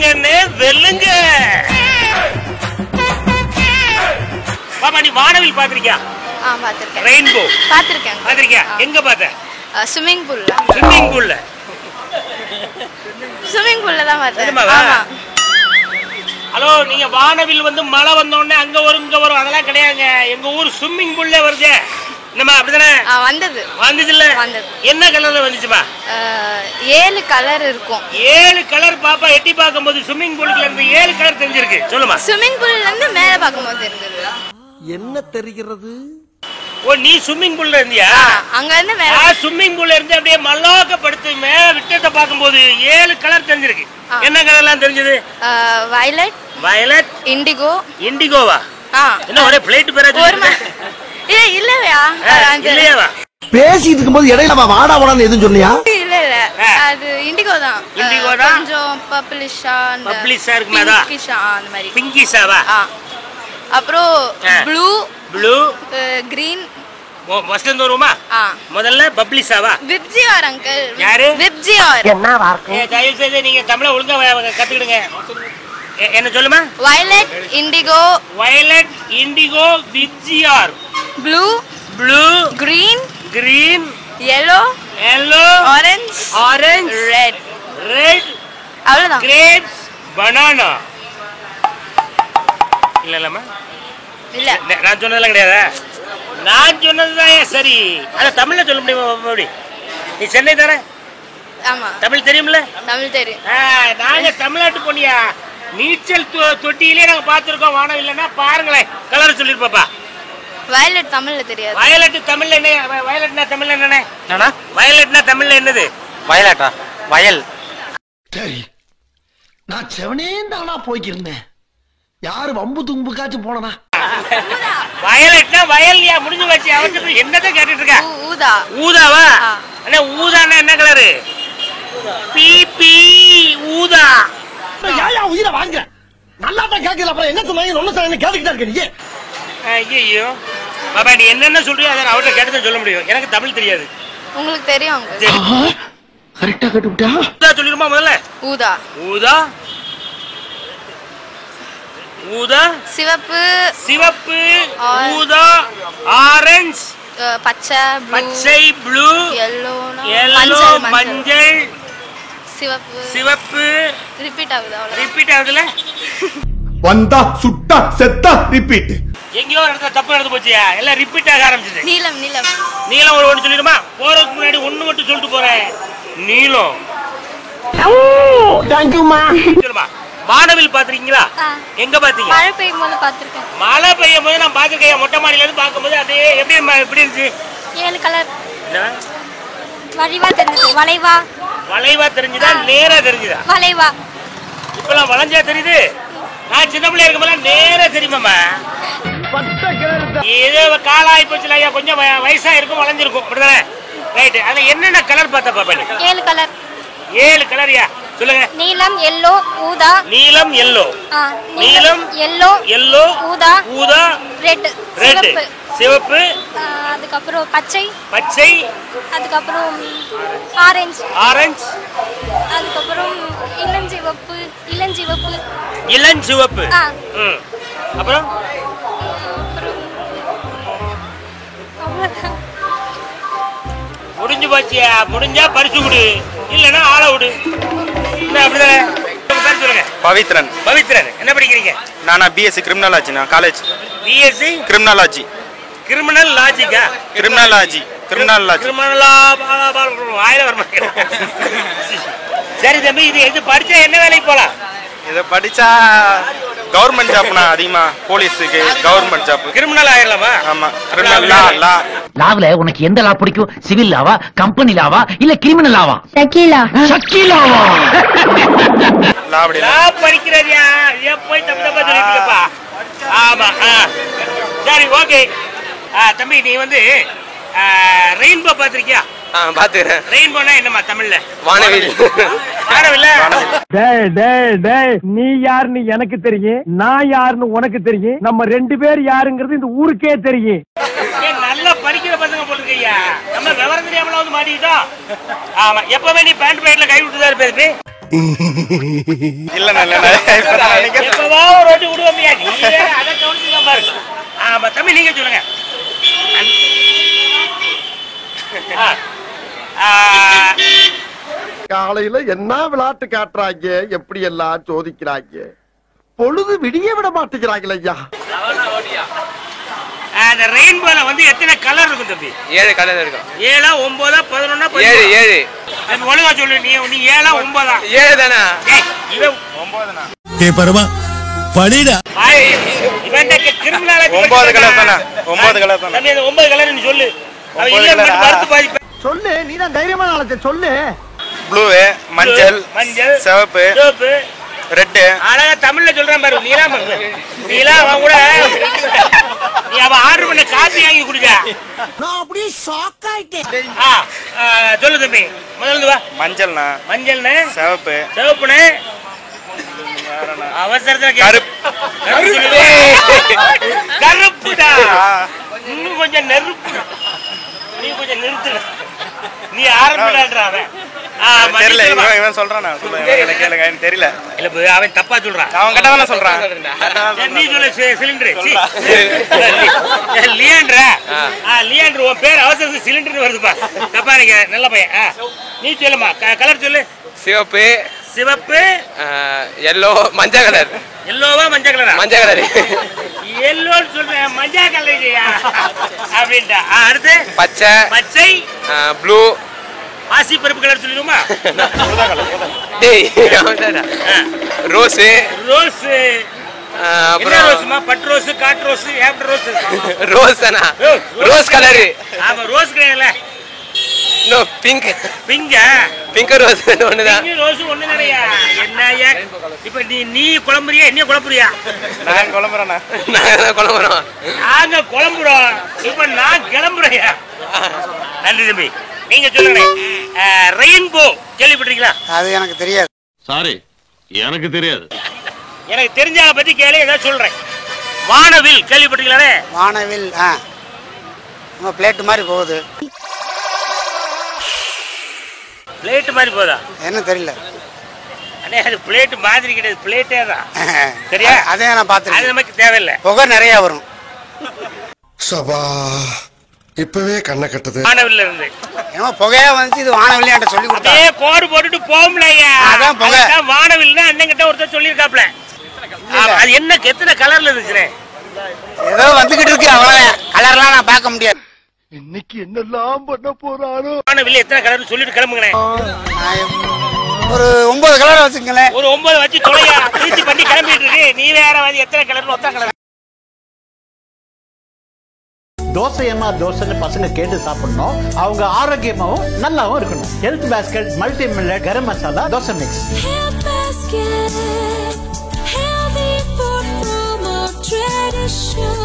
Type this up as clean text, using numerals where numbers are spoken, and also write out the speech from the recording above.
வெல்லுங்கன்னு வெல்லுங்க. பாப்பா நீ வானவில் பாத்திருக்கியா? பாத்திருக்கேன். ரெயின்போ பாத்திருக்கேன். பாத்திருக்கியா? எங்க பாத்த? ஸ்விம்மிங் பூல்ல. ஸ்விம்மிங் பூல்ல. ஸ்விம்மிங் பூல்ல தான் பார்த்தேன். ஆமா. ஹலோ நீங்க வானவில் வந்து மழை வந்த உடனே அங்க வரும் இங்க வரும் அதெல்லாம் கிடையாதுங்க. எங்க ஊர் ஸ்விம்மிங் பூல்ல வருது. என்னமா அப்படிதானே? வந்தது. வந்துச்சு இல்ல? வந்தது. என்ன கலர்ல வந்துச்சுமா? 7 கலர் இருக்கும். 7 கலர் பாப்பா எட்டி பார்க்கும்போது ஸ்விம்மிங் பூல்ல இருந்து 7 கலர் தெரிஞ்சிருக்கு. சொல்லுமா. ஸ்விம்மிங் பூல்ல இருந்து மேல பார்க்கும்போது தெரிஞ்சது. என்ன தெரிகிறது? ஓ நீ ஸ்விம்மிங் பூல்ல இருந்தியா? அங்க இருந்து மேல ஸ்விம்மிங் பூல்ல இருந்து அப்படியே மல்லாக்க படுத்து மேல விட்டத பார்க்கும்போது 7 கலர் தெரிஞ்சிருக்கு. என்ன கலர்லாம் தெரிஞ்சது? Violet, violet, indigo. இண்டிகோவா? என்ன ஒரே பிளேட் பேரா சொல்றீங்க? இல்லையா? இல்லையாவா? பேசிட்டு இருக்கும்போது இடையில வாடா வாடான்னு எதுவும் சொன்னியா? இல்ல அது இண்டிகோ தான். இண்டிகோ தான். கொஞ்சம் பர்பிளிஷா இருக்குமா? பிங்கிஷா அந்த மாதிரி. பிங்கிஷாவா? அப்புறம் ப்ளூ, கிரீன். வசந்த வருமா? முதல்ல பப்ளிஷாவா? VIBGYOR uncle. யாரு? விப்ஜிஆர். என்ன வார்த்தை? தயவு செய்து நீங்க தமிழ ஒழுங்கா கத்துக்கிடுங்க. என்ன சொல்லுமா? Violet, indigo. Violet, indigo, VIBGYOR. Blue, green, yellow, orange, red. அவ்வளவுதான். grapes, banana. இல்லலமா? இல்ல நான் சொன்னதெல்லாம் கிடையாதா? நான் சொன்னதுதான் சரி. அத தமிழ்ல சொல்ல முடியுமா அப்படி? நீ சென்னை தானே? ஆமா. தமிழ் தெரியும்ல? தமிழ் தெரியும். நாங்க தமிழ்நாட்டு பொண்ணியா. நீச்சல் தொட்டியிலே நாங்க பாத்துறோம். வானம் இல்லனா பாருங்களே. கலர் சொல்லிருப்பாப்பா. வயலட் தமிழ்ல தெரியாது. வயலட் தமிழ்ல என்ன? வயலட்னா தமிழ்ல என்னனே? நானா? வயலட்னா தமிழ்ல என்னது? வயலட்டா? வயல். சரி. நான் செவனேந்தானா போய்க்கிருந்தேன். யாரு வம்பு தும்புக்காச்சு போனனா? வயலட்னா வயல்யா முடிஞ்சு வச்சு அவர்ட்ட என்னத கேட்டிட்டு இருக்க? ஊதா. ஊதாவா? அண்ணே ஊதானா என்ன கலர்? பிபி ஊதா. யாயா உயிர வாங்க. நல்லா தான் கேக்கல அப்புறம் என்ன சொன்னீங்க? ஒண்ணு சொன்னீங்க கேட்டுக்கிட்டே இருக்க நீ. ஐயோ. பாபா நீ என்னென்ன சொல்றியோ அத அவர்ட்ட கேட்டத சொல்ல முடியும். எனக்கு தமிழ் தெரியாது. உங்களுக்கு தெரியும். கரெக்ட்டா கேட்டுட்டா? ஊதா சொல்லிருமா முதல்ல? ஊதா. ஊதா. ஊதா. சிவப்பு, ஊதா, ஆரஞ்சு, பச்சை, ப்ளூ, yellow, மஞ்சள், சிவப்பு. ரிப்பீட் ஆகுதுல? வந்தா சுட்டா செத்தா ரிப்பீட். எங்கயோ ஒரு இடத்துல தப்பு நடந்து போச்சியா? எல்லாம் ரிப்பீட் ஆக ஆரம்பிச்சது. நீலம் ஒரு ஒன்னு சொல்லிடுமா? போறதுக்கு முன்னாடி ஒண்ணு மட்டும் சொல்லிட்டு போறேன். நீலம். थैंक यू மா. சொல்லுமா. வானவில் பாத்திருக்கீங்களா? எங்க பாத்தீங்க? மழை பெய்யும் போது பாத்திருக்கேன். மழை பெய்யும் போது நான் பாத்துக்கேன். மொட்டை மாடியில இருந்து பாக்கும்போது அதே எப்படி இருந்துச்சு? 7 கலர். வளைவா தெரிஞ்சுதா? நேரா தெரிஞ்சுதா? வளைவா. இப்பெல்லாம் வளைஞ்சா தெரியுது. நான் சின்ன பிள்ளையா இருக்கும்போது நேரா தெரியுமாமா? ஏதோ காலாய் போச்சுல ஐயா. கொஞ்சம் வயசா இருக்கும் வளைஞ்சிருக்கும். அப்படிதானே? ரைட். அது என்னென்ன கலர் பார்த்தா பாப்பா நீ? 7 கலர். 7 கலர்யா? சொல்லுங்க. நீலம், yellow, ஊதா. நீலம், yellow. நீலம், yellow, ஊதா, red, சிவப்பு. அதுக்கு அப்புறம் பச்சை. அதுக்கு அப்புறம் ஆரஞ்சு. அதுக்கு அப்புறம் இளஞ்சிவப்பு. அப்புறம் முடிஞ்சு போச்சியா? முடிஞ்சா பரிசு கொடு, இல்லனா ஆள விடு. அப்படிதானே? சொல்லுங்க. பவித்ரன். என்ன படிக்கிறீங்க? நானா பிஎஸ்சி கிரிமினாலஜி. நான் காலேஜ். BSc criminology. கிரிமினல் லாஜிக்கா? கிரிமினாலஜி. வாயில வர மாட்டேங்குது. சரி தம்பி, இது படிச்சா என்ன வேலைக்கு போலாம்? இத படிச்சா கவர்மெண்ட் ஜாப்னா அதிகமா போலீஸுக்கு கவர்மெண்ட் ஜாப். கிரிமினல் ஆயிரலாமா? ஆமா. கிரிமினல் லாவ்ல உனக்கு எந்த லா பிடிக்கும்? சிவில் லாவா, கம்பெனி லாவா, இல்ல கிரிமினல் லாவா? ஷக்கீலாவா? லா படிக்கிறறியா? போய் தப்பா சொல்லிட்டீங்கப்பா. ஆமா. சரி ஓகே. தம்பி நீ வந்து ரெயின்போ பாத்திருக்கியா? பாத்துறேன். ரெயின்போனா என்னமா தமிழ்ல? வானவில். டேய் நீ யாருன்னு எனக்கு தெரியும், நான் யாருன்னு உனக்கு தெரியும். நம்ம 2 பேர் யாருங்கிறது இந்த ஊருக்கே தெரியும். நல்லா படிக்கிற பசங்க போட்டுருக்கையா. நம்ம விவரம் தெரியாமல வந்து மாட்டிக்கிட்டோம். ஆமா. எப்பவுமே நீ பேண்ட் பேட்ல கை விட்டுதான் இருப்பேன். இல்லண்ணா எப்பவா ஒரு வாட்டி விடுவோம்யா நீ அதை கவனிச்சுக்க பாரு. ஆமா தம்பி நீங்க சொல்லுங்க. காலையில என்ன விளையாட்டு காட்டுறாங்க, எப்படி எல்லாம் சோதிக்கிறாங்க, பொழுது விடிய விட மாட்டேங்கிறாங்களே ஐயா. அந்த ரெயின்போல வந்து எத்தனை கலர் இருக்கும் தம்பி? 7 கலர் இருக்கும். 7 9 11 7 ஒழுங்கா சொல்லு. நீ 7 9 7 தானா? இவன் 9னா? ஏய் பரமா படிடா. இவன் கிரிமினல் 9 கலர் தானா? 9 கலர் தானா? தம்பி அந்த 9 கலர் நீ சொல்லு. அவன் இல்ல மட்டும் மறுத்து பாதி சொல்லு, நீ தான் தைரியமான ஆளு, சொல்லு. ப்ளூ, மஞ்சள், சிவப்பு, ரெட். அழகா தமிழ்ல சொல்றான் பாரு. நீலா அவன் கூட நீ அவன் ஆர்டர் பண்ண காப்பி வாங்கி குடிச்சா நான் அப்படியே ஷாக் ஆயிட்டேன். சொல்லு தம்பி முதல்ல வா. மஞ்சள்னா? மஞ்சள்னு சிவப்புன்னு அவசரத்துல கருப்புடா. இன்னும் கொஞ்சம் நெருப்பு. நீ கொஞ்சம் நிறுத்து. நீ ஆரம்பிடான்றா அவன். தெரியல இவன் சொல்றானா? கேளுங்க எனக்கு தெரியல. இல்ல அவன் தப்பா சொல்றான். அவன் கிட்ட தான சொல்றான். நீ சொல்லு சிலிண்டர். லியாண்டரா? லியாண்டர் உன் பேர் அவசரத்துக்கு சிலிண்டர் வருதுப்பா. தப்பா இருக்க நல்ல பையன். நீ சொல்லுமா கலர் சொல்லு. சிவப்பு, எல்லோ, மஞ்சள் கலர். எல்லோவா மஞ்சள் கலரா? மஞ்சள் கலர். எல்லோன்னு சொல்றேன் மஞ்சள் கலர் அப்படின்ட்டா. அடுத்து பச்சை, ப்ளூ, பாசி பருப்பு கலர் சொல்லிடுமா? ரோஸ். என்ன ரோஸ்மா? பட் ரோஸ், காட் rose, after rose. Rose colour. ஆமா ரோஸ் கிடையாதுல. No pink. பிங்க் ரோஸ் ஒண்ணுதான். பிங்க் ரோஸ் ஒண்ணுதானயா? என்னய்யா இப்ப நீ குழம்புறியா என்ன குழம்புறியா? நான் குழம்புறேனா? நான் குழம்புறோம். நாங்க குழம்புறோம். இப்ப நான் கிளம்புறேயா? நன்றி தம்பி. நீங்க சொல்லுங்க. ரெயின்போ கேள்விப்பட்டிருக்கீங்களா? அது எனக்கு தெரியாது. சாரி, எனக்கு தெரியாது. எனக்கு தெரிஞ்சத பத்தி கேளு, ஏதாவது சொல்றேன். வானவில் கேள்விப்பட்டிருக்கீங்களா? வானவில் நம்ம பிளேட் மாதிரி போகுது. பிளேட் மாதிரி போதா? என்ன தெரியல. அண்ணே அது பிளேட் மாதிரி கிடையாது, பிளேட்டே தான். சரியா? அதே நான் பார்த்துருக்கேன். அது நமக்கு தேவையில்லை. புகை நிறைய வரும். சபா இப்பவே கண்ணை கட்டுது. வானவில்ல இருந்து ஏன்னா புகையா வந்து இது வானவில் என்கிட்ட சொல்லி கொடுத்தா. அப்படியே கோடு போட்டுட்டு போம்லையா. அதான் புகை. வானவில்னா அண்ணன் கிட்ட ஒருத்தர் சொல்லியிருக்காப்ல. அது என்ன எத்தனை கலர்ல இருந்துச்சு? ஏதோ வந்துகிட்டு இருக்கு அவ்வளவுதான். கலர்லாம் நான் பார்க்க முடியாது. இன்னைக்கு என்னெல்லாம் பண்ண போறாரோ. வானவில் எத்தனை கலர்னு சொல்லிட்டு கிளம்புங்களேன். ஒரு 9 கலர் வச்சுங்களேன். ஒரு 9 வச்சு தொலையா திருச்சி பண்ணி கிளம்பிட்டு இருக்கு. நீ வேற வந்து எத்தனை கலர்னு ஒத்த கலர். தோசையம்மா தோசைன்னு பசங்க கேட்டு சாப்பிடணும். அவங்க ஆரோக்கியமாவும் நல்லாவும் இருக்கணும். Health basket multi millet garam masala dosa mix. Tradition.